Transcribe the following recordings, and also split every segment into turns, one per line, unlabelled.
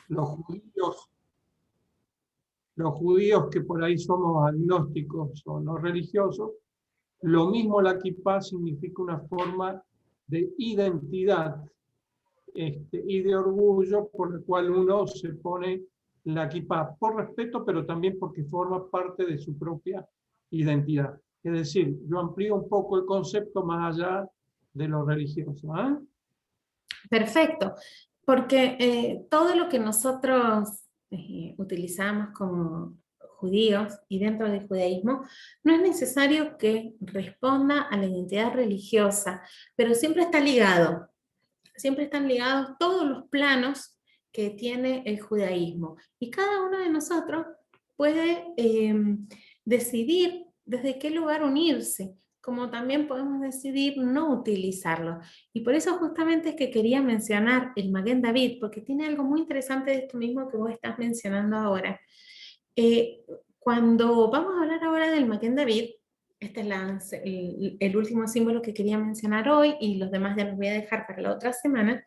los judíos, los judíos que por ahí somos agnósticos o no religiosos, lo mismo la kipá significa una forma de identidad y de orgullo por el cual uno se pone la kipá, por respeto, pero también porque forma parte de su propia identidad. Es decir, yo amplío un poco el concepto más allá de lo religioso. ¿Eh?
Perfecto, porque todo lo que nosotros utilizamos como judíos y dentro del judaísmo, no es necesario que responda a la identidad religiosa, pero siempre están ligados todos los planos que tiene el judaísmo. Y cada uno de nosotros puede decidir desde qué lugar unirse, como también podemos decidir no utilizarlo. Y por eso justamente es que quería mencionar el Maguen David, porque tiene algo muy interesante de esto mismo que vos estás mencionando ahora. Eh, Cuando vamos a hablar ahora del Maguen David, este es el último símbolo que quería mencionar hoy y los demás ya los voy a dejar para la otra semana.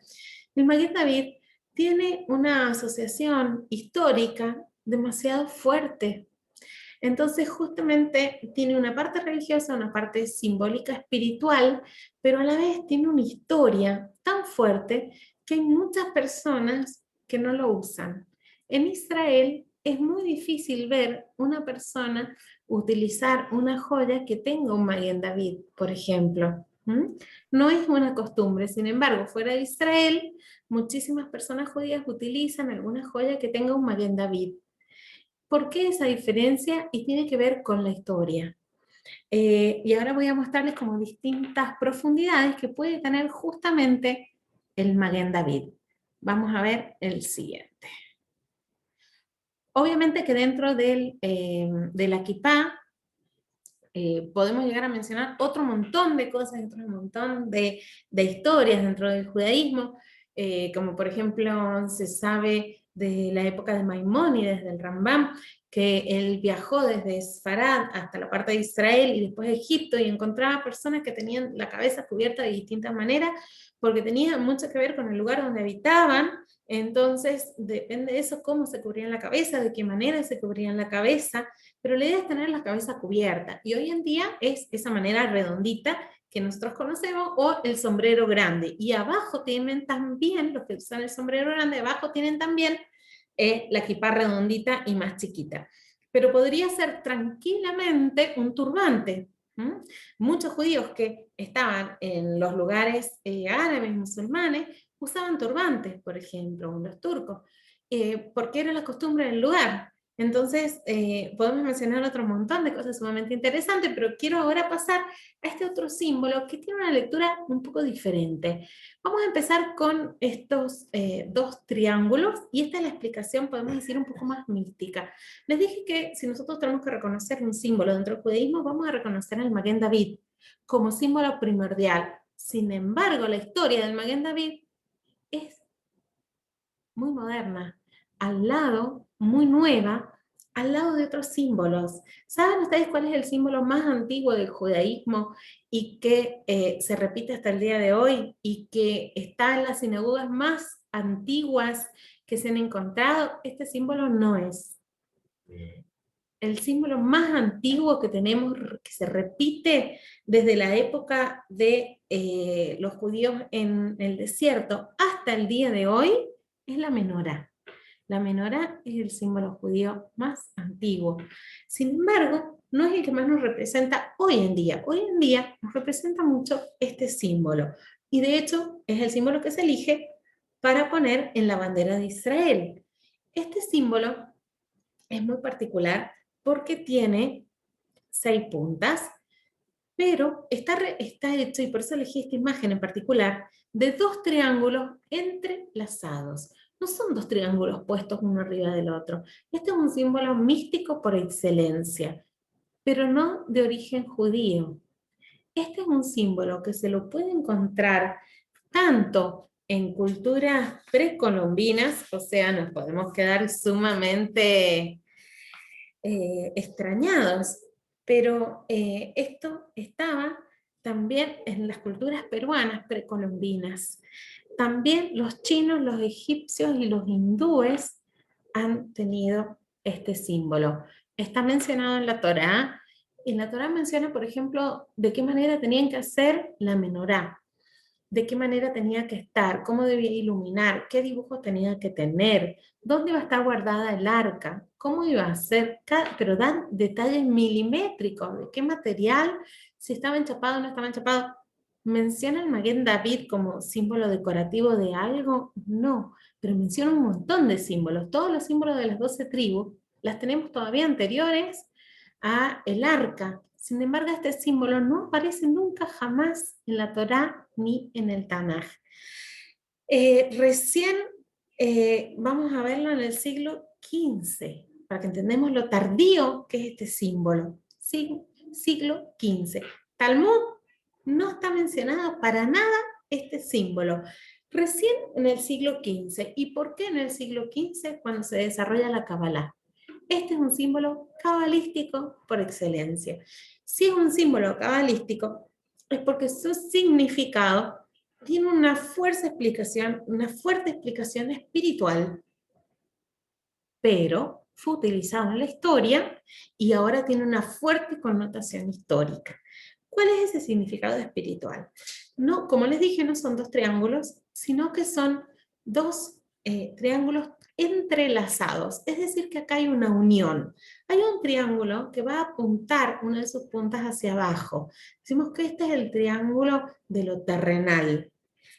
El Maguen David tiene una asociación histórica demasiado fuerte. Entonces, justamente tiene una parte religiosa, una parte simbólica espiritual, pero a la vez tiene una historia tan fuerte que hay muchas personas que no lo usan. En Israel es muy difícil ver una persona utilizar una joya que tenga un Maguen David, por ejemplo. ¿Mm? No es una costumbre, sin embargo, fuera de Israel, muchísimas personas judías utilizan alguna joya que tenga un Maguen David. ¿Por qué esa diferencia? Y tiene que ver con la historia. Y ahora voy a mostrarles como distintas profundidades que puede tener justamente el Maguen David. Vamos a ver el siguiente. Obviamente que dentro de la kipá podemos llegar a mencionar otro montón de cosas, un montón de historias dentro del judaísmo, como por ejemplo se sabe de la época de Maimónides, del Rambam, que él viajó desde Sfarad hasta la parte de Israel y después Egipto y encontraba personas que tenían la cabeza cubierta de distintas maneras porque tenía mucho que ver con el lugar donde habitaban. Entonces, depende de eso, cómo se cubrían la cabeza, de qué manera se cubrían la cabeza, pero la idea es tener la cabeza cubierta. Y hoy en día es esa manera redondita que nosotros conocemos, o el sombrero grande. Y abajo tienen también, los que usan el sombrero grande, abajo tienen también la kipá redondita y más chiquita. Pero podría ser tranquilamente un turbante. ¿Mm? Muchos judíos que estaban en los lugares árabes, musulmanes, usaban turbantes, por ejemplo, los turcos, porque era la costumbre del lugar. Entonces, podemos mencionar otro montón de cosas sumamente interesantes, pero quiero ahora pasar a este otro símbolo que tiene una lectura un poco diferente. Vamos a empezar con estos dos triángulos, y esta es la explicación, podemos decir, un poco más mística. Les dije que si nosotros tenemos que reconocer un símbolo dentro del judaísmo, vamos a reconocer al Maguen David como símbolo primordial. Sin embargo, la historia del Maguen David es muy moderna, al lado, muy nueva, al lado de otros símbolos. ¿Saben ustedes cuál es el símbolo más antiguo del judaísmo y que se repite hasta el día de hoy y que está en las sinagogas más antiguas que se han encontrado? Este símbolo no es. El símbolo más antiguo que tenemos, que se repite desde la época de los judíos en el desierto hasta el día de hoy, es la menorá. La menorá es el símbolo judío más antiguo. Sin embargo, no es el que más nos representa hoy en día. Hoy en día nos representa mucho este símbolo. Y de hecho, es el símbolo que se elige para poner en la bandera de Israel. Este símbolo es muy particular porque tiene 6 puntas, pero está hecho, y por eso elegí esta imagen en particular, de 2 triángulos entrelazados. No son 2 triángulos puestos uno arriba del otro. Este es un símbolo místico por excelencia, pero no de origen judío. Este es un símbolo que se lo puede encontrar tanto en culturas precolombinas, o sea, nos podemos quedar sumamente extrañados, pero esto estaba también en las culturas peruanas precolombinas. también los chinos, los egipcios y los hindúes han tenido este símbolo. Está mencionado en la Torá, y la Torá menciona, por ejemplo, de qué manera tenían que hacer la menorá, de qué manera tenía que estar, cómo debía iluminar, qué dibujos tenía que tener, dónde iba a estar guardada el arca, cómo iba a ser, pero dan detalles milimétricos de qué material, si estaba enchapado o no estaba enchapado. ¿Menciona el Maguen David como símbolo decorativo de algo? No, pero menciona un montón de símbolos. Todos los símbolos de las 12 tribus las tenemos todavía anteriores a el arca. Sin embargo, este símbolo no aparece nunca jamás en la Torá ni en el Tanaj. Recién vamos a verlo en el siglo XV, para que entendamos lo tardío que es este símbolo. Siglo XV. Talmud no está mencionado para nada este símbolo. Recién en el siglo XV. ¿Y por qué en el siglo XV? Cuando se desarrolla la Kabbalah. Este es un símbolo cabalístico por excelencia. Si es un símbolo cabalístico, es porque su significado tiene una fuerte explicación espiritual, pero fue utilizado en la historia y ahora tiene una fuerte connotación histórica. ¿Cuál es ese significado espiritual? No, como les dije, no son dos triángulos, sino que son dos triángulos entrelazados, es decir, que acá hay una unión. Hay un triángulo que va a apuntar una de sus puntas hacia abajo. Decimos que este es el triángulo de lo terrenal.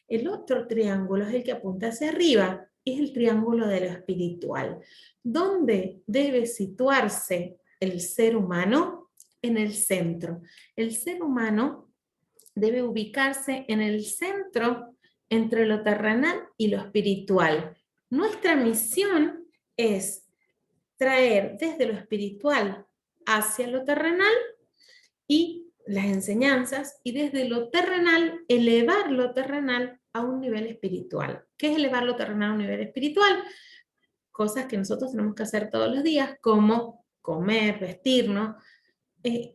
El otro triángulo es el que apunta hacia arriba, es el triángulo de lo espiritual. ¿Dónde debe situarse el ser humano? En el centro. El ser humano debe ubicarse en el centro entre lo terrenal y lo espiritual. Nuestra misión es traer desde lo espiritual hacia lo terrenal y las enseñanzas, y desde lo terrenal, elevar lo terrenal a un nivel espiritual. ¿Qué es elevar lo terrenal a un nivel espiritual? Cosas que nosotros tenemos que hacer todos los días, como comer, vestirnos,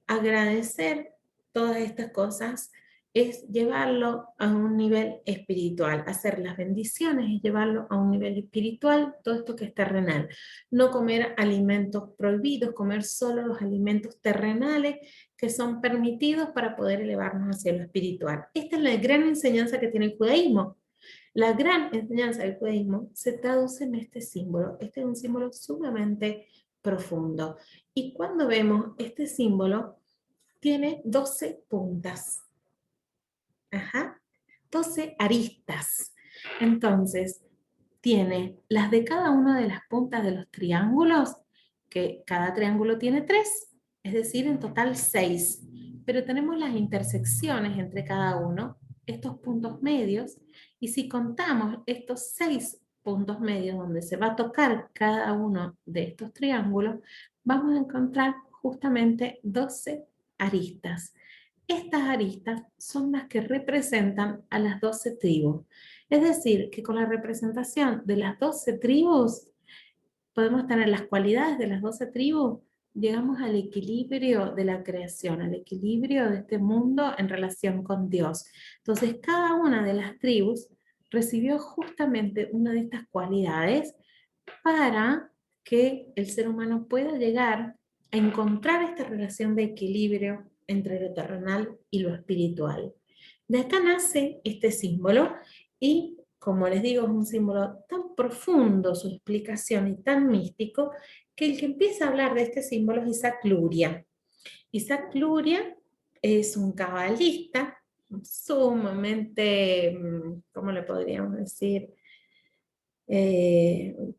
agradecer todas estas cosas, es llevarlo a un nivel espiritual. Hacer las bendiciones es llevarlo a un nivel espiritual, todo esto que es terrenal. No comer alimentos prohibidos, comer solo los alimentos terrenales que son permitidos para poder elevarnos hacia lo espiritual. Esta es la gran enseñanza que tiene el judaísmo. La gran enseñanza del judaísmo se traduce en este símbolo. Este es un símbolo sumamente profundo. Y cuando vemos este símbolo, tiene 12 puntas. Ajá. 12 aristas. Entonces, tiene las de cada una de las puntas de los triángulos, que cada triángulo tiene 3, es decir, en total 6. Pero tenemos las intersecciones entre cada uno, estos puntos medios, y si contamos estos 6 puntos medios donde se va a tocar cada uno de estos triángulos, vamos a encontrar justamente 12 aristas. Estas aristas son las que representan a las 12 tribus. Es decir, que con la representación de las 12 tribus, podemos tener las cualidades de las 12 tribus, llegamos al equilibrio de la creación, al equilibrio de este mundo en relación con Dios. Entonces, cada una de las tribus recibió justamente una de estas cualidades para que el ser humano pueda llegar a encontrar esta relación de equilibrio entre lo terrenal y lo espiritual. De acá nace este símbolo y, como les digo, es un símbolo tan profundo, su explicación, y tan místico, que el que empieza a hablar de este símbolo es Isaac Luria. Isaac Luria es un cabalista sumamente, ¿cómo le podríamos decir?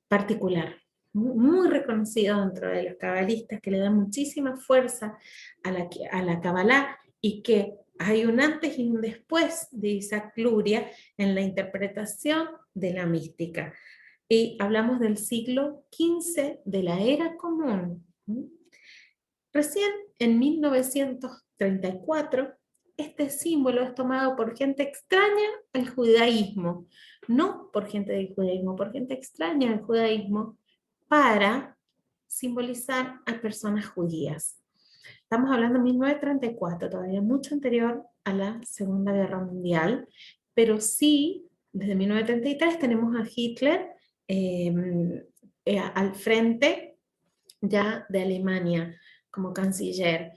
Particular, muy reconocido dentro de los cabalistas, que le dan muchísima fuerza a la Kabbalah, y que hay un antes y un después de Isaac Luria en la interpretación de la mística. Y hablamos del siglo XV de la era común. Recién en 1934, este símbolo es tomado por gente extraña al judaísmo, no por gente del judaísmo, por gente extraña al judaísmo, para simbolizar a personas judías. Estamos hablando de 1934, todavía mucho anterior a la Segunda Guerra Mundial, pero sí desde 1933 tenemos a Hitler al frente ya de Alemania como canciller.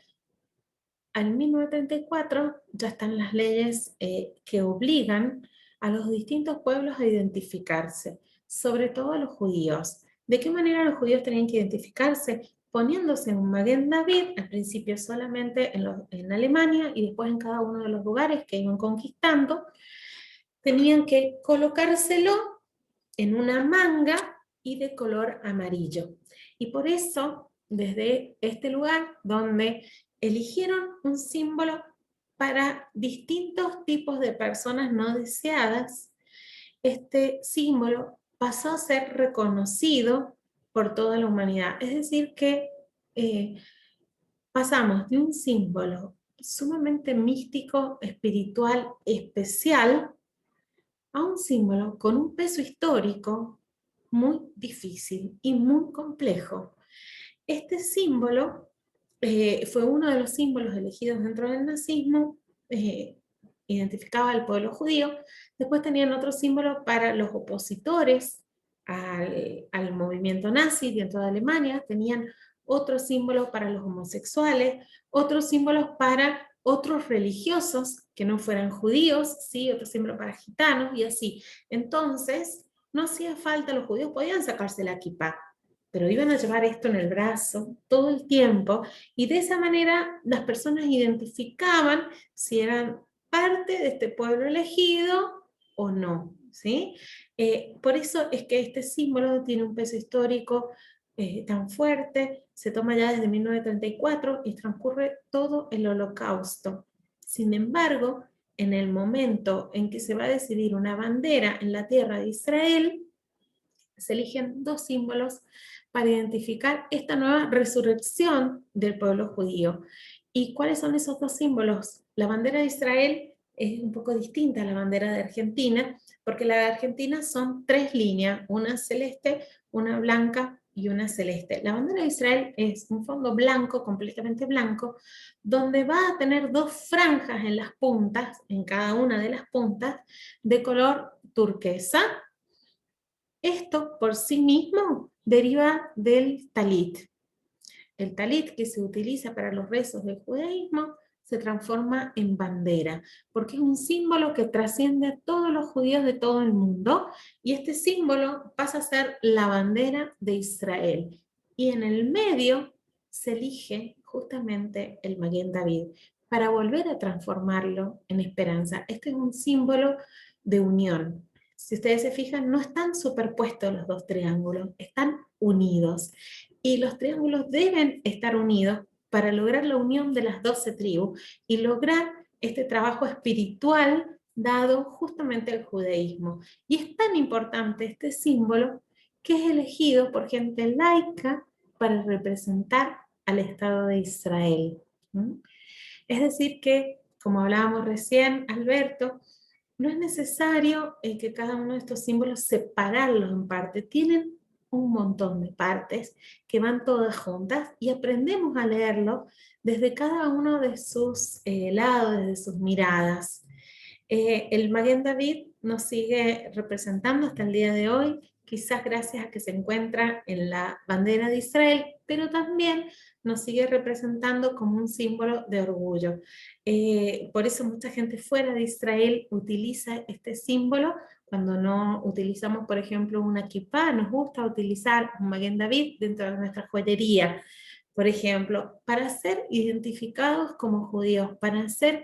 Al 1934 ya están las leyes que obligan a los distintos pueblos a identificarse, sobre todo a los judíos. ¿De qué manera los judíos tenían que identificarse? Poniéndose un Maguen David, al principio solamente en Alemania y después en cada uno de los lugares que iban conquistando, tenían que colocárselo en una manga y de color amarillo. Y por eso, desde este lugar donde eligieron un símbolo para distintos tipos de personas no deseadas, este símbolo pasó a ser reconocido por toda la humanidad. Es decir, que pasamos de un símbolo sumamente místico, espiritual, especial, a un símbolo con un peso histórico muy difícil y muy complejo. Este símbolo fue uno de los símbolos elegidos dentro del nazismo, identificaba al pueblo judío. Después tenían otro símbolo para los opositores al movimiento nazi dentro de Alemania, tenían otro símbolo para los homosexuales, otros símbolos para otros religiosos que no fueran judíos, ¿sí? Otro símbolo para gitanos y así. Entonces, no hacía falta, los judíos podían sacarse la kipá, pero iban a llevar esto en el brazo todo el tiempo, y de esa manera las personas identificaban si eran parte de este pueblo elegido o no, ¿sí? Por eso es que este símbolo tiene un peso histórico tan fuerte, se toma ya desde 1934 y transcurre todo el Holocausto. Sin embargo, en el momento en que se va a decidir una bandera en la tierra de Israel, se eligen dos símbolos para identificar esta nueva resurrección del pueblo judío. ¿Y cuáles son esos dos símbolos? La bandera de Israel es un poco distinta a la bandera de Argentina, porque la de Argentina son tres líneas, una celeste, una blanca y una celeste. La bandera de Israel es un fondo blanco, completamente blanco, donde va a tener dos franjas en las puntas, en cada una de las puntas, de color turquesa. Esto por sí mismo deriva del talit. El talit, que se utiliza para los rezos del judaísmo, se transforma en bandera, porque es un símbolo que trasciende a todos los judíos de todo el mundo, y este símbolo pasa a ser la bandera de Israel. Y en el medio se elige justamente el Maguen David, para volver a transformarlo en esperanza. Este es un símbolo de unión. Si ustedes se fijan, no están superpuestos los dos triángulos, están unidos. Y los triángulos deben estar unidos para lograr la unión de las 12 tribus y lograr este trabajo espiritual dado justamente al judaísmo. Y es tan importante este símbolo que es elegido por gente laica para representar al Estado de Israel. Es decir que, como hablábamos recién, Alberto, no es necesario que cada uno de estos símbolos separarlos en parte. Tienen un montón de partes que van todas juntas y aprendemos a leerlo desde cada uno de sus lados, desde sus miradas. El Maguen David nos sigue representando hasta el día de hoy, quizás gracias a que se encuentra en la bandera de Israel, pero también nos sigue representando como un símbolo de orgullo. Por eso mucha gente fuera de Israel utiliza este símbolo. Cuando no utilizamos, por ejemplo, una kipá, nos gusta utilizar un Maguen David dentro de nuestra joyería, por ejemplo, para ser identificados como judíos, para ser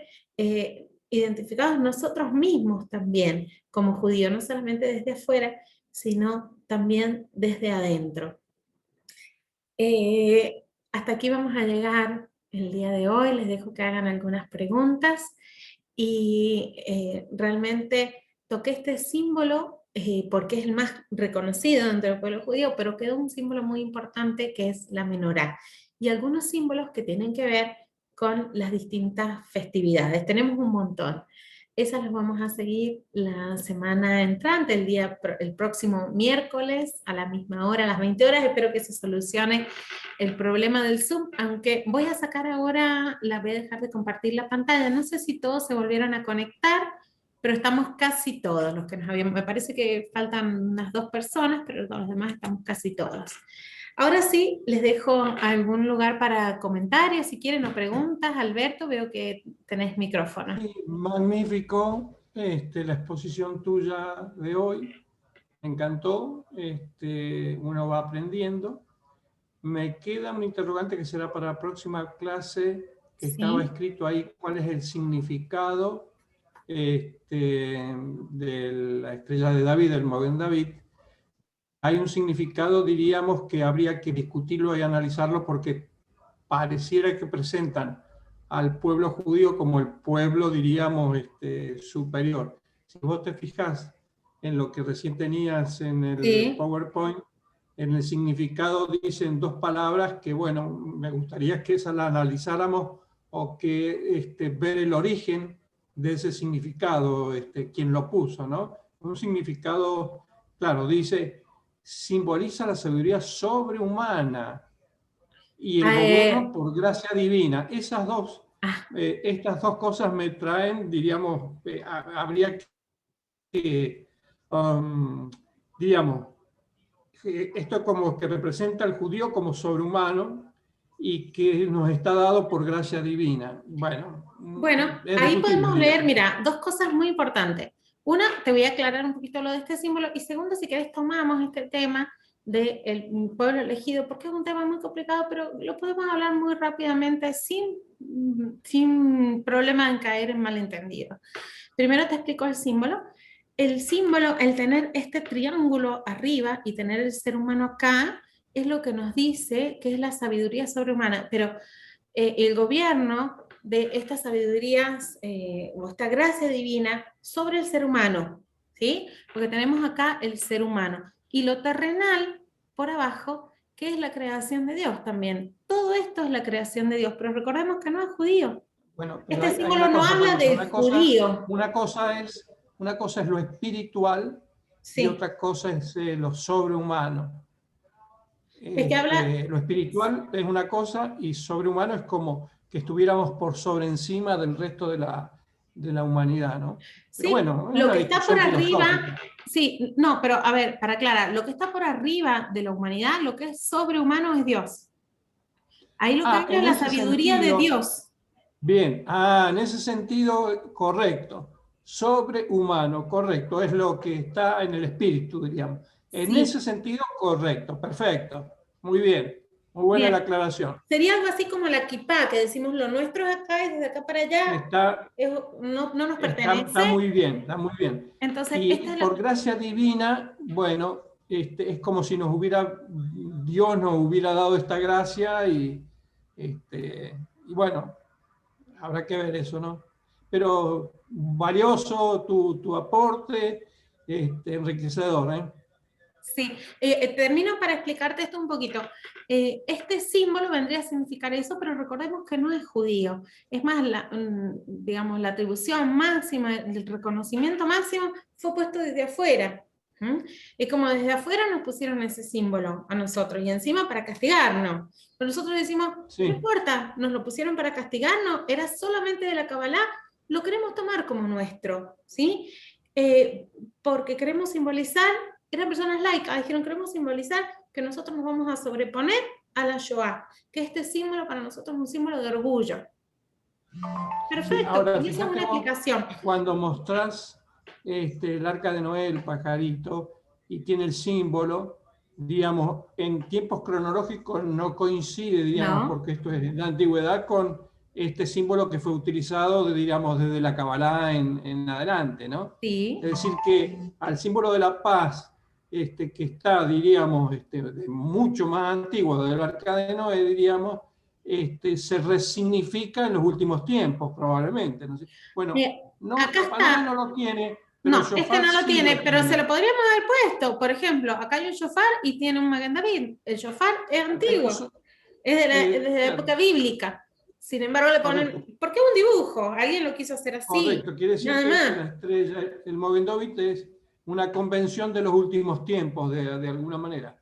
identificados nosotros mismos también como judíos, no solamente desde afuera, sino también desde adentro. Hasta aquí vamos a llegar el día de hoy. Les dejo que hagan algunas preguntas y realmente toqué este símbolo porque es el más reconocido dentro del pueblo judío, pero quedó un símbolo muy importante que es la menorá y algunos símbolos que tienen que ver con las distintas festividades. Tenemos un montón. Esas las vamos a seguir la semana entrante, el próximo miércoles a la misma hora, a las 20 horas. Espero que se solucione el problema del Zoom, aunque voy a sacar ahora, voy a dejar de compartir la pantalla. No sé si todos se volvieron a conectar. pero estamos casi todos los que nos habíamos, me parece que faltan unas 2 personas, pero los demás estamos casi todos. Ahora sí, les dejo algún lugar para comentarios, si quieren, o preguntas. Alberto, veo que tenés micrófono.
Sí, magnífico la exposición tuya de hoy, me encantó, uno va aprendiendo. Me queda un interrogante que será para la próxima clase, que estaba
Sí.
escrito ahí, cuál es el significado de la estrella de David, el Mogen David. Hay un significado, diríamos, que habría que discutirlo y analizarlo porque pareciera que presentan al pueblo judío como el pueblo, diríamos, superior. Si vos te fijas en lo que recién tenías en el
Sí.
PowerPoint, en el significado dicen 2 palabras que, bueno, me gustaría que esa la analizáramos o que ver el origen de ese significado, quién lo puso, ¿no? Un significado, claro, dice, simboliza la sabiduría sobrehumana y el gobierno por gracia divina. Estas dos cosas me traen, diríamos, habría que, digamos, esto como que representa al judío como sobrehumano y que nos está dado por gracia divina. Bueno,
Bueno,
es
ahí
discutible,
podemos ver,
digamos.
mira, 2 cosas muy importantes. Una, te voy a aclarar un poquito lo de este símbolo, y segundo, si querés tomamos este tema del pueblo elegido, porque es un tema muy complicado, pero lo podemos hablar muy rápidamente sin problema en caer en malentendido. Primero te explico el símbolo. El símbolo, el tener este triángulo arriba y tener el ser humano acá, es lo que nos dice que es la sabiduría sobrehumana, pero el gobierno de estas sabidurías o esta gracia divina sobre el ser humano, ¿sí? Porque tenemos acá el ser humano y lo terrenal por abajo, que es la creación de Dios también. Todo esto es la creación de Dios, pero recordemos que no es judío.
Bueno, pero
Este
hay
símbolo
una
no
cosa,
habla
Patricia,
de judío.
una cosa es lo espiritual y
Sí,
otra cosa es lo sobrehumano.
es que habla,
Lo espiritual es una cosa y sobrehumano es como que estuviéramos por sobre encima del resto de la humanidad, ¿no? Pero
sí,
bueno, es
lo
una
que está por
discusión
arriba,
filosófica.
sí, no, pero a ver, para aclarar, lo que está por arriba de la humanidad, lo que es sobrehumano es Dios. Ahí lo que habla es
En
la
ese
sabiduría de
sentido,
Dios.
bien, en ese sentido, correcto. Sobrehumano, correcto, es lo que está en el espíritu, diríamos. En ese
Sí,
sentido, correcto, perfecto. Muy bien, muy buena la
bien.
aclaración.
Sería algo así como la kipá, que decimos lo nuestro es acá y desde acá para allá
Está,
no nos pertenece.
Está muy bien, está muy bien.
Entonces,
Y
esta es
por
la...
gracia divina, bueno, es como si Dios nos hubiera dado esta gracia y bueno, habrá que ver eso, ¿no? Pero valioso tu aporte, enriquecedor, ¿eh?
Sí, termino para explicarte esto un poquito. Este símbolo vendría a significar eso, pero recordemos que no es judío. Es más, digamos, la atribución máxima, el reconocimiento máximo fue puesto desde afuera. ¿Mm? Es como desde afuera nos pusieron ese símbolo a nosotros y encima para castigarnos. Pero nosotros decimos, no
Sí.
importa, nos lo pusieron para castigarnos, era solamente de la Kabbalah, lo queremos tomar como nuestro, ¿sí? Porque queremos simbolizar, eran personas laicas, dijeron, queremos simbolizar que nosotros nos vamos a sobreponer a la Shoah, que este símbolo para nosotros es un símbolo de orgullo.
Sí,
Perfecto,
ahora
y esa es
fíjate
una
vos
explicación.
cuando mostrás el arca de Noé, el pajarito, y tiene el símbolo, digamos, en tiempos cronológicos no coincide, digamos,
No,
porque esto es de la antigüedad, con este símbolo que fue utilizado, digamos, desde la Kabbalah en adelante, ¿no?
sí,
Es decir, que al símbolo de la paz, que está, diríamos, mucho más antiguo del arca de Noé, diríamos, se resignifica en los últimos tiempos, probablemente. ¿No? Bueno,
Mira,
no,
acá
Papá Noel
está.
no lo tiene, pero el
No, este
shofar
no lo
sí lo
tiene, pero se
tiene.
lo podríamos haber puesto. Por ejemplo, acá hay un shofar y tiene un Magen David. El shofar es
Perfecto,
antiguo, es desde la época
claro,
bíblica. Sin embargo, le ponen,
correcto.
¿por qué un dibujo? Alguien lo quiso hacer así,
Correcto, quiere decir
nada
que
más.
la estrella, el Mogendovit es una convención de los últimos tiempos, de alguna manera,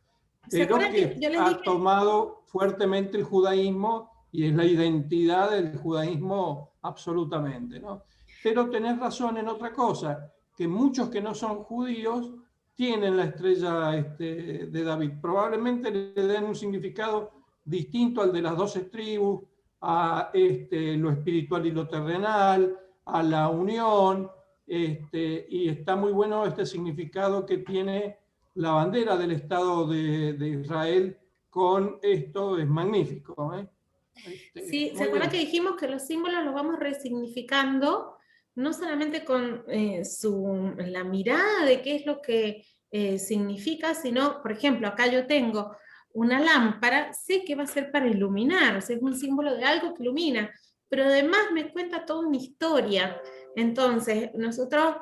¿Se
pero
acuerdan que
que
yo les
ha
dije?
tomado fuertemente el judaísmo y es la identidad del judaísmo absolutamente, ¿no? Pero tenés razón en otra cosa, que muchos que no son judíos tienen la estrella de David. Probablemente le den un significado distinto al de las 12 tribus, a lo espiritual y lo terrenal, a la unión, y está muy bueno este significado que tiene la bandera del Estado de Israel con esto, es magnífico.
Sí, ¿se
Muy
acuerda
bien.
que dijimos que los símbolos los vamos resignificando, no solamente con la mirada de qué es lo que significa, sino, por ejemplo, acá yo tengo una lámpara, sé que va a ser para iluminar, o sea, es un símbolo de algo que ilumina, pero además me cuenta toda una historia. Entonces, nosotros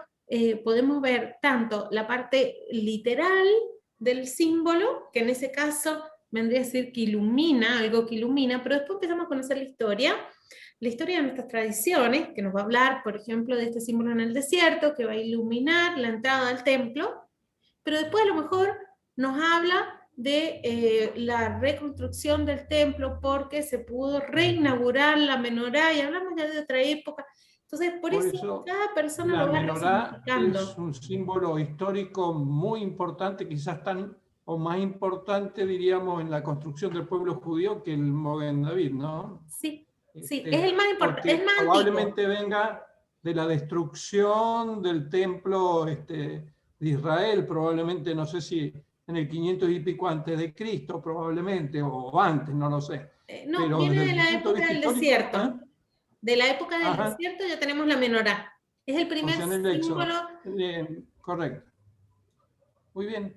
podemos ver tanto la parte literal del símbolo, que en ese caso vendría a decir que ilumina, algo que ilumina, pero después empezamos a conocer la historia de nuestras tradiciones, que nos va a hablar, por ejemplo, de este símbolo en el desierto, que va a iluminar la entrada al templo, pero después a lo mejor nos habla de la reconstrucción del templo porque se pudo reinaugurar la menorá, y hablamos ya de otra época. Entonces, por
Por
eso
eso
cada persona
la
lo va
menorá es
resignificando.
un símbolo histórico muy importante, quizás tan o más importante, diríamos, en la construcción del pueblo judío que el Mogen David, ¿no?
Sí, sí, es el más importante,
Porque
es más antiguo.
probablemente venga de la destrucción del templo de Israel, probablemente, no sé si en el 500 y pico antes de Cristo, probablemente, o antes, no lo sé.
No,
Pero
viene
desde
de
el
la
punto de
época
vista
del
histórico,
desierto. De la época del
ajá,
desierto ya tenemos la menorá. Es el
o
primer
sea, en el
símbolo.
Éxodo. Correcto. Muy bien.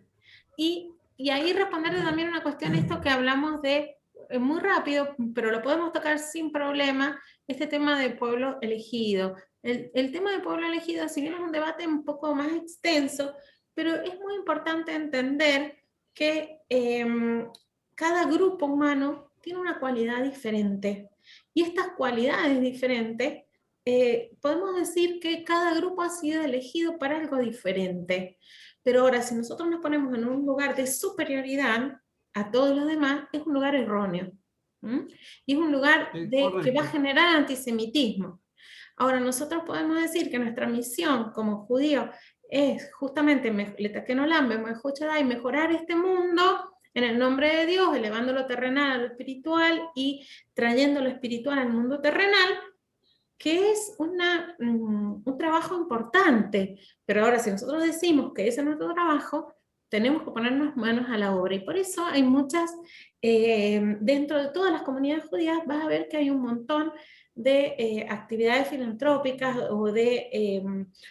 Y ahí responder también una cuestión, esto que hablamos de, muy rápido, pero lo podemos tocar sin problema, este tema de pueblo elegido. El tema de pueblo elegido, si bien es un debate un poco más extenso, pero es muy importante entender que cada grupo humano tiene una cualidad diferente. Y estas cualidades diferentes, podemos decir que cada grupo ha sido elegido para algo diferente. Pero ahora, si nosotros nos ponemos en un lugar de superioridad a todos los demás, es un lugar erróneo. ¿Mm? Y es un lugar que va a
Correcto.
generar antisemitismo. Ahora, nosotros podemos decir que nuestra misión como judíos es justamente mejorar este mundo en el nombre de Dios, elevando lo terrenal a lo espiritual y trayendo lo espiritual al mundo terrenal, que es un trabajo importante. Pero ahora, si nosotros decimos que ese es nuestro trabajo, tenemos que ponernos manos a la obra. Y por eso hay muchas, dentro de todas las comunidades judías, vas a ver que hay un montón de actividades filantrópicas o de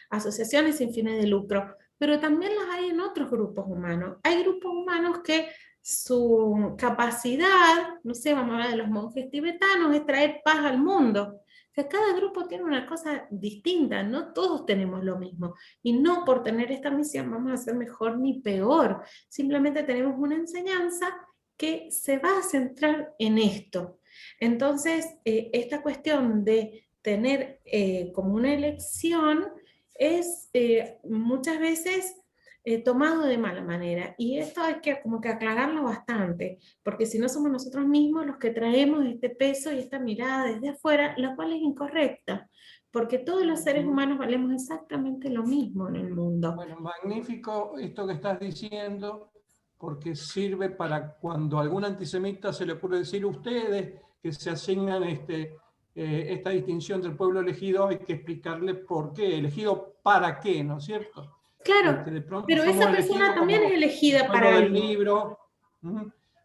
asociaciones sin fines de lucro. Pero también las hay en otros grupos humanos. Hay grupos humanos que su capacidad, no sé, vamos a hablar de los monjes tibetanos, es traer paz al mundo. O sea, cada grupo tiene una cosa distinta, no todos tenemos lo mismo. Y no por tener esta misión vamos a ser mejor ni peor. Simplemente tenemos una enseñanza que se va a centrar en esto. Entonces, esta cuestión de tener como una elección es muchas veces tomado de mala manera. Y esto hay que como que aclararlo bastante, porque si no somos nosotros mismos los que traemos este peso y esta mirada desde afuera, la cual es incorrecta, porque todos los seres humanos valemos exactamente lo mismo en el mundo.
Bueno, magnífico esto que estás diciendo, porque sirve para cuando a algún antisemita se le ocurre decir ustedes que se asignan esta distinción del pueblo elegido, hay que explicarle por qué, elegido para qué, ¿no es cierto?
Claro,
De pronto
pero
somos
esa persona
elegidos
también es
como el
elegida
pueblo
para
del
algo.
libro,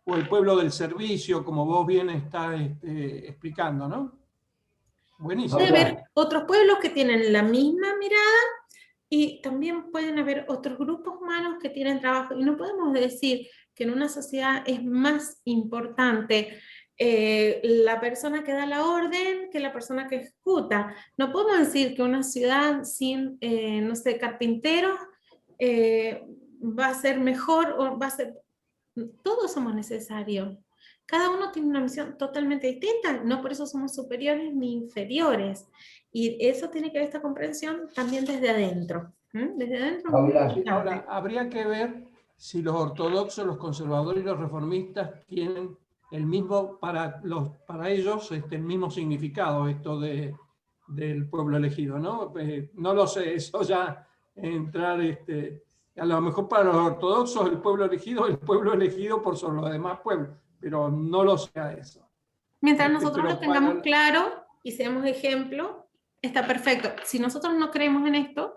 o el pueblo del servicio, como vos bien estás explicando, ¿no?
Puede
Buenísimo.
haber otros pueblos que tienen la misma mirada y también pueden haber otros grupos humanos que tienen trabajo. Y no podemos decir que en una sociedad es más importante la persona que da la orden que la persona que ejecuta. No podemos decir que una ciudad sin, no sé, carpinteros va a ser mejor o va a ser... Todos somos necesarios. Cada uno tiene una misión totalmente distinta, no por eso somos superiores ni inferiores. Y eso tiene que ver esta comprensión también desde adentro. Desde adentro es muy
Sí, ahora,
importante.
habría que ver si los ortodoxos, los conservadores y los reformistas tienen el mismo, para ellos, el mismo significado, esto del pueblo elegido, ¿no? No lo sé, eso ya entrar, a lo mejor para los ortodoxos el pueblo elegido por sobre los demás pueblos, pero no lo sé a eso.
Mientras nosotros
Pero
lo tengamos claro y seamos ejemplo, está perfecto. Si nosotros no creemos en esto,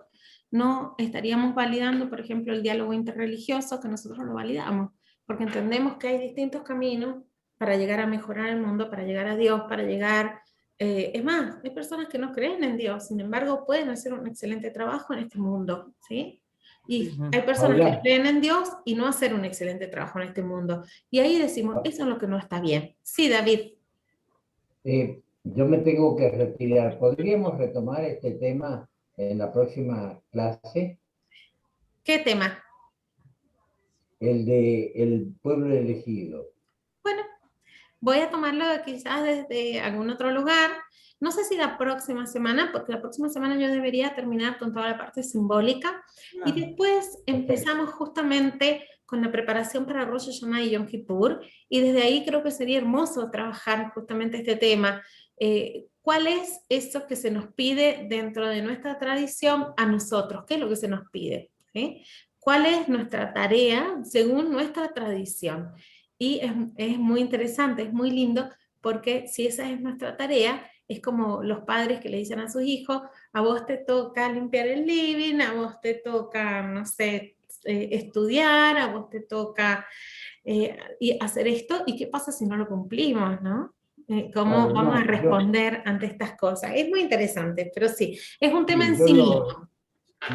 no estaríamos validando, por ejemplo, el diálogo interreligioso, que nosotros lo validamos, porque entendemos que hay distintos caminos para llegar a mejorar el mundo, para llegar a Dios, para llegar... es más, hay personas que no creen en Dios, sin embargo, pueden hacer un excelente trabajo en este mundo, ¿sí? Y hay personas que creen en Dios y no hacer un excelente trabajo en este mundo. Y ahí decimos, eso es lo que no está bien. Sí, David.
Yo me tengo que retirar. ¿Podríamos retomar este tema en la próxima clase?
¿Qué tema?
El de el pueblo elegido.
Bueno, voy a tomarlo quizás desde algún otro lugar. No sé si la próxima semana, porque la próxima semana yo debería terminar con toda la parte simbólica. Y después empezamos justamente con la preparación para Rosh Hashanah y Yom Kippur. Y desde ahí creo que sería hermoso trabajar justamente este tema. ¿Cuál es eso que se nos pide dentro de nuestra tradición a nosotros? ¿Qué es lo que se nos pide? ¿Sí? ¿Cuál es nuestra tarea según nuestra tradición? Y es muy interesante, es muy lindo, porque si esa es nuestra tarea, es como los padres que le dicen a sus hijos, a vos te toca limpiar el living, a vos te toca, no sé, estudiar, a vos te toca y hacer esto, ¿y qué pasa si no lo cumplimos, no? ¿Cómo
Claro,
vamos a
no,
responder ante estas cosas? Es muy interesante, pero sí, es un tema
sí,
en sí mismo.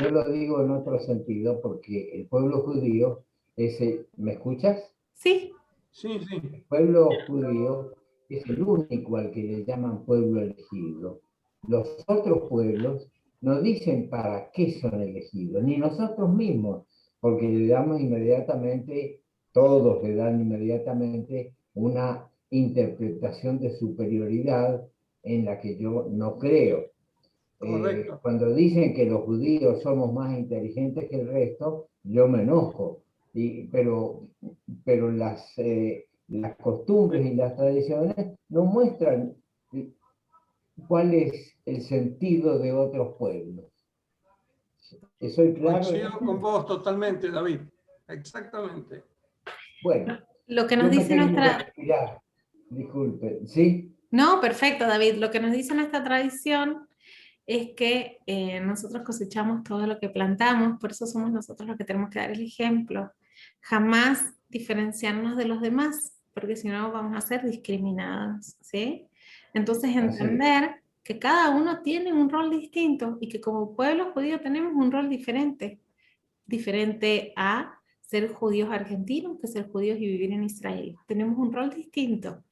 yo lo digo en otro sentido porque el pueblo judío es ¿me escuchas?
Sí.
Sí, sí.
El pueblo judío es el único al que le llaman pueblo elegido. Los otros pueblos no dicen para qué son elegidos, ni nosotros mismos, porque le damos inmediatamente, todos le dan inmediatamente una interpretación de superioridad en la que yo no creo. Cuando dicen que los judíos somos más inteligentes que el resto, yo me enojo. Pero las costumbres y las tradiciones no muestran cuál es el sentido de otros pueblos. ¿Soy claro?
Coincido con vos totalmente, David. Exactamente.
Bueno,
lo que nos dice nuestra...
Disculpe, ¿sí?
No, perfecto, David. Lo que nos dice nuestra tradición es que nosotros cosechamos todo lo que plantamos, por eso somos nosotros los que tenemos que dar el ejemplo. Jamás diferenciarnos de los demás, porque si no vamos a ser discriminados, ¿sí? Entonces entender que cada uno tiene un rol distinto y que como pueblo judío tenemos un rol diferente a ser judíos argentinos que ser judíos y vivir en Israel. Tenemos un rol distinto.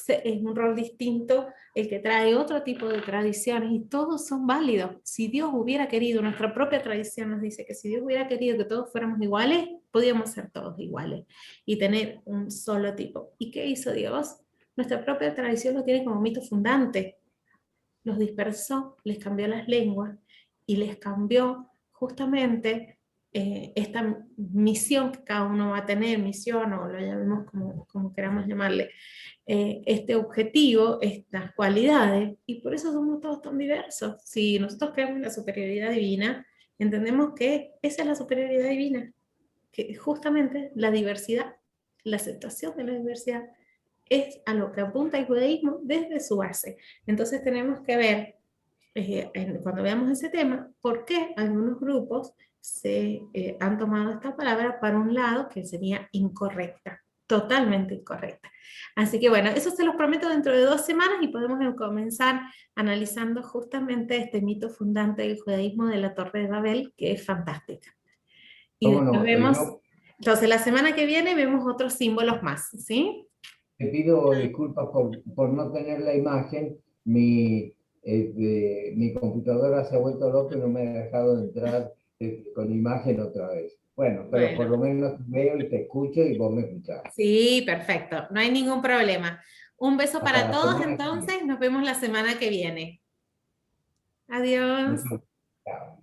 Es un rol distinto el que trae otro tipo de tradiciones y todos son válidos. Si Dios hubiera querido, nuestra propia tradición nos dice que si Dios hubiera querido que todos fuéramos iguales, podíamos ser todos iguales y tener un solo tipo. ¿Y qué hizo Dios? Nuestra propia tradición lo tiene como mito fundante. Los dispersó, les cambió las lenguas y les cambió justamente esta misión que cada uno va a tener, misión o lo llamemos como queramos llamarle, este objetivo, estas cualidades, y por eso somos todos tan diversos. Si nosotros creemos en la superioridad divina, entendemos que esa es la superioridad divina, que justamente la diversidad, la aceptación de la diversidad, es a lo que apunta el judaísmo desde su base. Entonces tenemos que ver, cuando veamos ese tema, por qué algunos grupos se han tomado esta palabra para un lado que sería incorrecta, totalmente incorrecta. Así que bueno, eso se los prometo dentro de 2 semanas y podemos comenzar analizando justamente este mito fundante del judaísmo de la Torre de Babel, que es fantástica. Y después vemos, entonces la semana que viene vemos otros símbolos más, ¿sí?
Te pido disculpas por no tener la imagen. Mi computadora se ha vuelto loca y no me ha dejado entrar con imagen otra vez. Bueno, pero por lo menos veo y te escucho y vos me escuchás.
Sí, perfecto. No hay ningún problema. Un beso para todos entonces. Nos vemos la semana que viene. Adiós.
Chao.